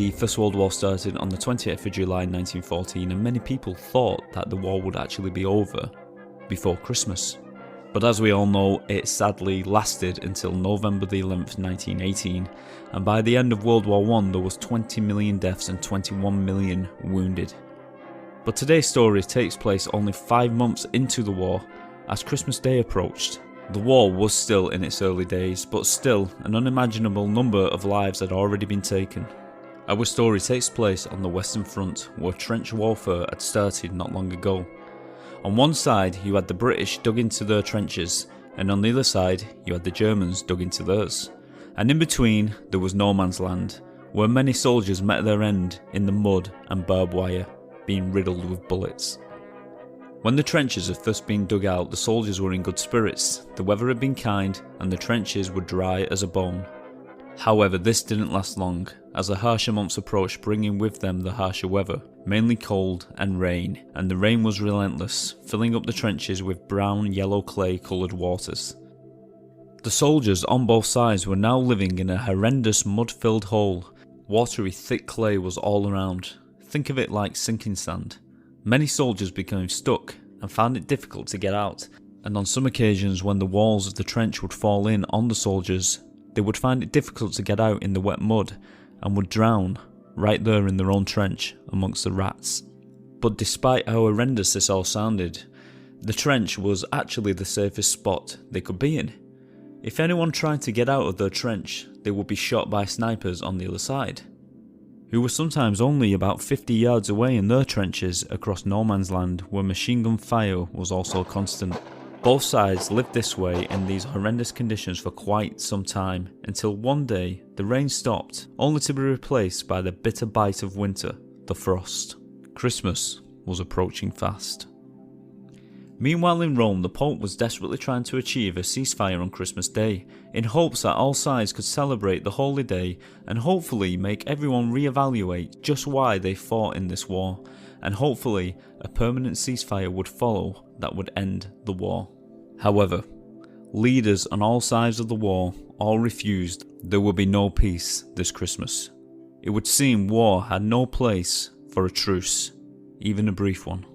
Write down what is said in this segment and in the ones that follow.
The First World War started on the 28th of July 1914, and many people thought that the war would actually be over before Christmas. But as we all know, it sadly lasted until November the 11th, 1918, and by the end of World War I there was 20 million deaths and 21 million wounded. But today's story takes place only 5 months into the war, as Christmas Day approached. The war was still in its early days, but still an unimaginable number of lives had already been taken. Our story takes place on the Western Front, where trench warfare had started not long ago. On one side you had the British dug into their trenches, and on the other side you had the Germans dug into theirs. And in between there was no man's land, where many soldiers met their end in the mud and barbed wire, being riddled with bullets. When the trenches had first been dug out, the soldiers were in good spirits, the weather had been kind and the trenches were dry as a bone. However, this didn't last long, as the harsher months approached, bringing with them the harsher weather, mainly cold and rain, and the rain was relentless, filling up the trenches with brown yellow clay coloured waters. The soldiers on both sides were now living in a horrendous mud-filled hole. Watery thick clay was all around. Think of it like sinking sand. Many soldiers became stuck and found it difficult to get out, and on some occasions when the walls of the trench would fall in on the soldiers, they would find it difficult to get out in the wet mud and would drown right there in their own trench amongst the rats. But despite how horrendous this all sounded, the trench was actually the safest spot they could be in. If anyone tried to get out of their trench, they would be shot by snipers on the other side, who were sometimes only about 50 yards away in their trenches across no man's land, where machine gun fire was also constant. Both sides lived this way in these horrendous conditions for quite some time, until one day the rain stopped, only to be replaced by the bitter bite of winter, the frost. Christmas was approaching fast. Meanwhile in Rome, the Pope was desperately trying to achieve a ceasefire on Christmas Day, in hopes that all sides could celebrate the holy day and hopefully make everyone reevaluate just why they fought in this war, and hopefully a permanent ceasefire would follow that would end the war. However, leaders on all sides of the war all refused there would be no peace this Christmas. It would seem war had no place for a truce, even a brief one.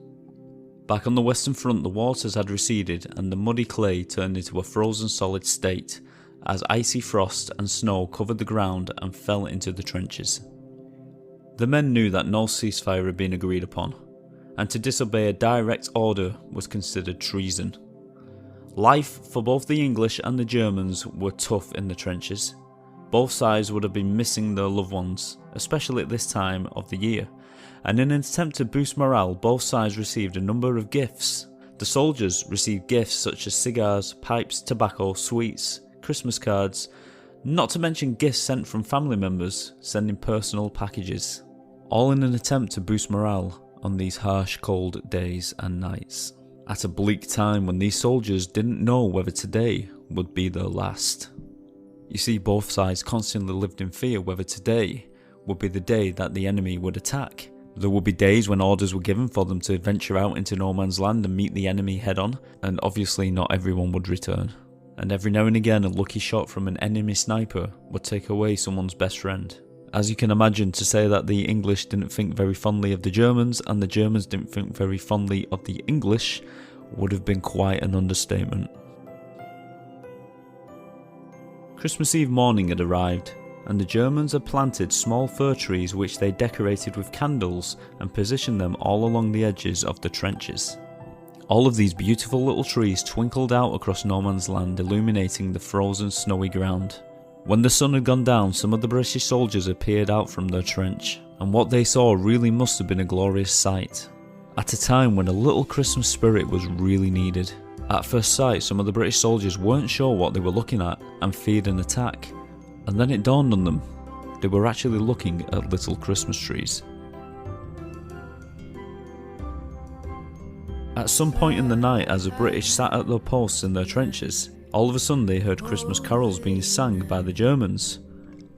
Back on the Western Front, the waters had receded and the muddy clay turned into a frozen solid state as icy frost and snow covered the ground and fell into the trenches. The men knew that no ceasefire had been agreed upon, and to disobey a direct order was considered treason. Life for both the English and the Germans were tough in the trenches. Both sides would have been missing their loved ones, especially at this time of the year, and in an attempt to boost morale, both sides received a number of gifts. The soldiers received gifts such as cigars, pipes, tobacco, sweets, Christmas cards, not to mention gifts sent from family members sending personal packages, all in an attempt to boost morale on these harsh cold days and nights, at a bleak time when these soldiers didn't know whether today would be their last. You see, both sides constantly lived in fear whether today would be the day that the enemy would attack. There would be days when orders were given for them to venture out into no man's land and meet the enemy head on, and obviously not everyone would return. And every now and again a lucky shot from an enemy sniper would take away someone's best friend. As you can imagine, to say that the English didn't think very fondly of the Germans and the Germans didn't think very fondly of the English would have been quite an understatement. Christmas Eve morning had arrived, and the Germans had planted small fir trees which they decorated with candles and positioned them all along the edges of the trenches. All of these beautiful little trees twinkled out across no man's land, illuminating the frozen snowy ground. When the sun had gone down, some of the British soldiers appeared out from their trench, and what they saw really must have been a glorious sight, at a time when a little Christmas spirit was really needed. At first sight, some of the British soldiers weren't sure what they were looking at and feared an attack. And then it dawned on them, they were actually looking at little Christmas trees. At some point in the night, as the British sat at their posts in their trenches, all of a sudden they heard Christmas carols being sung by the Germans.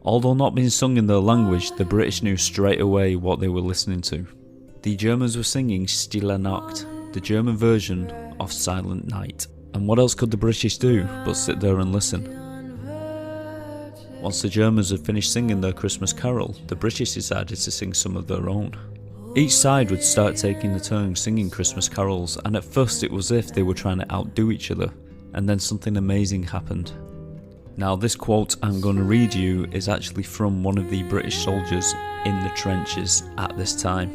Although not being sung in their language, the British knew straight away what they were listening to. The Germans were singing Stille Nacht, the German version of Silent Night. And what else could the British do but sit there and listen? Once the Germans had finished singing their Christmas carol, the British decided to sing some of their own. Each side would start taking the turn singing Christmas carols, and at first it was as if they were trying to outdo each other, and then something amazing happened. Now this quote I'm going to read you is actually from one of the British soldiers in the trenches at this time.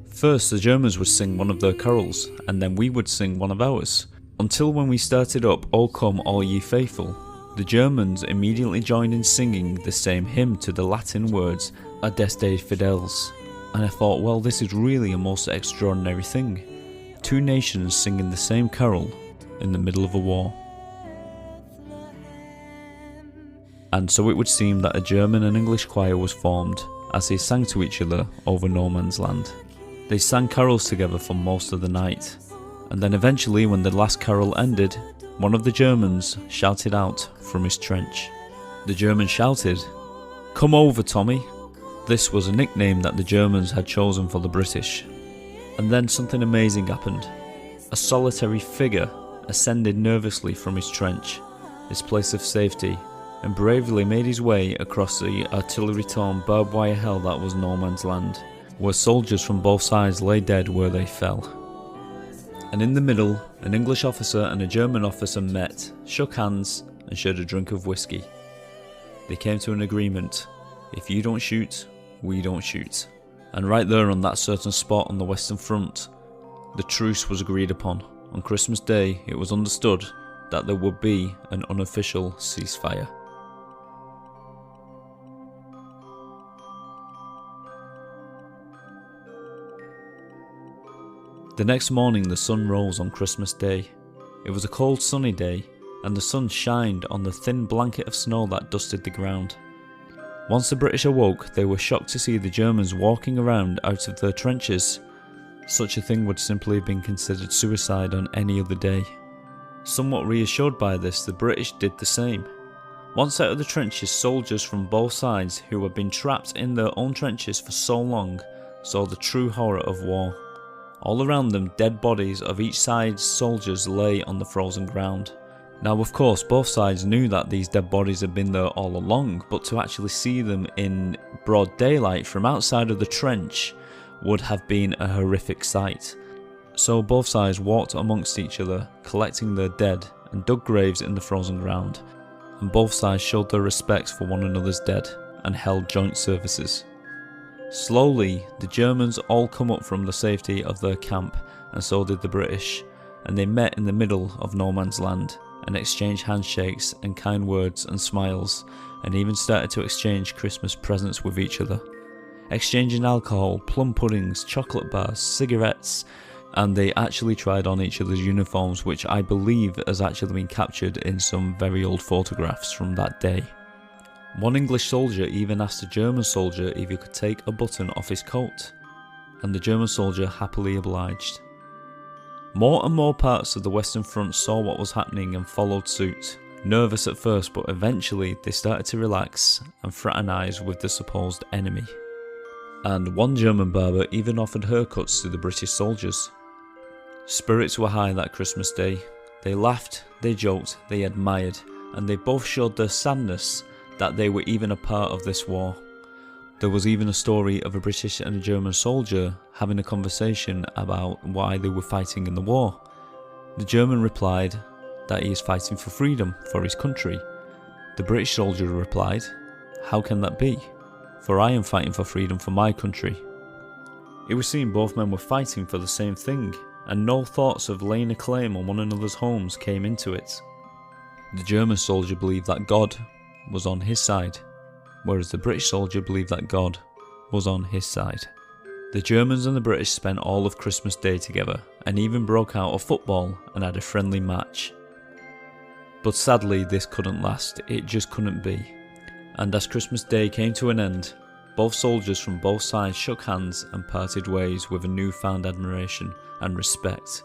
First the Germans would sing one of their carols, and then we would sing one of ours, until when we started up "O Come All Ye Faithful," the Germans immediately joined in singing the same hymn to the Latin words "Adeste Fideles," and I thought, well, this is really a most extraordinary thing. Two nations singing the same carol in the middle of a war. And so it would seem that a German and English choir was formed as they sang to each other over no man's land. They sang carols together for most of the night, and then eventually when the last carol ended, one of the Germans shouted out from his trench. The German shouted, "Come over, Tommy." This was a nickname that the Germans had chosen for the British. And then something amazing happened. A solitary figure ascended nervously from his trench, his place of safety, and bravely made his way across the artillery-torn barbed wire hell that was no man's land, where soldiers from both sides lay dead where they fell. And in the middle, an English officer and a German officer met, shook hands, and shared a drink of whiskey. They came to an agreement: if you don't shoot, we don't shoot. And right there on that certain spot on the Western Front, the truce was agreed upon. On Christmas Day, it was understood that there would be an unofficial ceasefire. The next morning the sun rose on Christmas Day. It was a cold sunny day, and the sun shined on the thin blanket of snow that dusted the ground. Once the British awoke, they were shocked to see the Germans walking around out of their trenches. Such a thing would simply have been considered suicide on any other day. Somewhat reassured by this, the British did the same. Once out of the trenches, soldiers from both sides who had been trapped in their own trenches for so long saw the true horror of war. All around them, dead bodies of each side's soldiers lay on the frozen ground. Now of course both sides knew that these dead bodies had been there all along, but to actually see them in broad daylight from outside of the trench would have been a horrific sight. So both sides walked amongst each other, collecting their dead, and dug graves in the frozen ground, and both sides showed their respect for one another's dead and held joint services. Slowly, the Germans all come up from the safety of their camp, and so did the British, and they met in the middle of no man's land, and exchanged handshakes and kind words and smiles, and even started to exchange Christmas presents with each other, exchanging alcohol, plum puddings, chocolate bars, cigarettes, and they actually tried on each other's uniforms, which I believe has actually been captured in some very old photographs from that day. One English soldier even asked a German soldier if he could take a button off his coat, and the German soldier happily obliged. More and more parts of the Western Front saw what was happening and followed suit, nervous at first, but eventually they started to relax and fraternise with the supposed enemy. And one German barber even offered haircuts to the British soldiers. Spirits were high that Christmas Day. They laughed, they joked, they admired, and they both showed their sadness that they were even a part of this war. There was even a story of a British and a German soldier having a conversation about why they were fighting in the war. The German replied that he is fighting for freedom for his country. The British soldier replied, "How can that be? For I am fighting for freedom for my country." It was seen both men were fighting for the same thing, and no thoughts of laying a claim on one another's homes came into it. The German soldier believed that God was on his side, whereas the British soldier believed that God was on his side. The Germans and the British spent all of Christmas Day together, and even broke out a football and had a friendly match. But sadly this couldn't last, it just couldn't be. And as Christmas Day came to an end, both soldiers from both sides shook hands and parted ways with a newfound admiration and respect,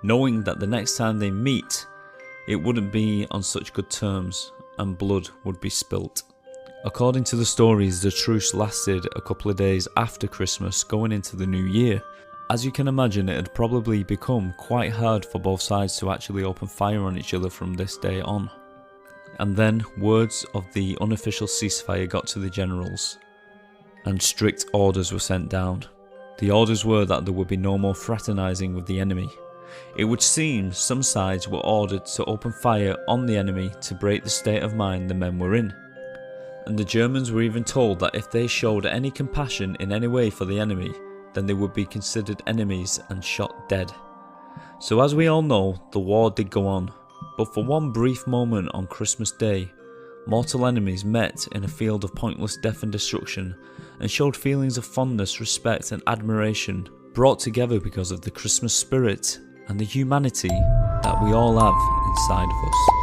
knowing that the next time they meet, it wouldn't be on such good terms, and blood would be spilt. According to the stories, the truce lasted a couple of days after Christmas going into the new year. As you can imagine, it had probably become quite hard for both sides to actually open fire on each other from this day on. And then words of the unofficial ceasefire got to the generals, and strict orders were sent down. The orders were that there would be no more fraternising with the enemy. It would seem some sides were ordered to open fire on the enemy to break the state of mind the men were in. And the Germans were even told that if they showed any compassion in any way for the enemy, then they would be considered enemies and shot dead. So as we all know, the war did go on, but for one brief moment on Christmas Day, mortal enemies met in a field of pointless death and destruction and showed feelings of fondness, respect and admiration, brought together because of the Christmas spirit and the humanity that we all have inside of us.